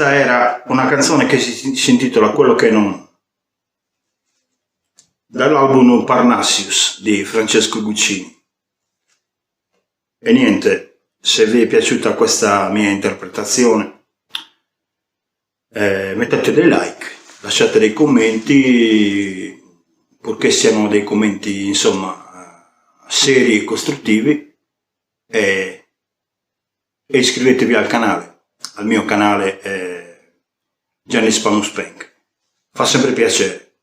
questa era una canzone che si intitola Quello che non, dall'album Parnassius di Francesco Guccini. E niente, se vi è piaciuta questa mia interpretazione, mettete dei like, lasciate dei commenti, purché siano dei commenti insomma seri e costruttivi, e iscrivetevi al canale, al mio canale Gianni Spanuspank. Fa sempre piacere.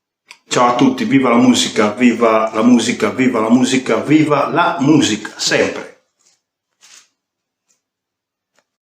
Ciao a tutti, viva la musica, viva la musica, viva la musica, viva la musica, sempre.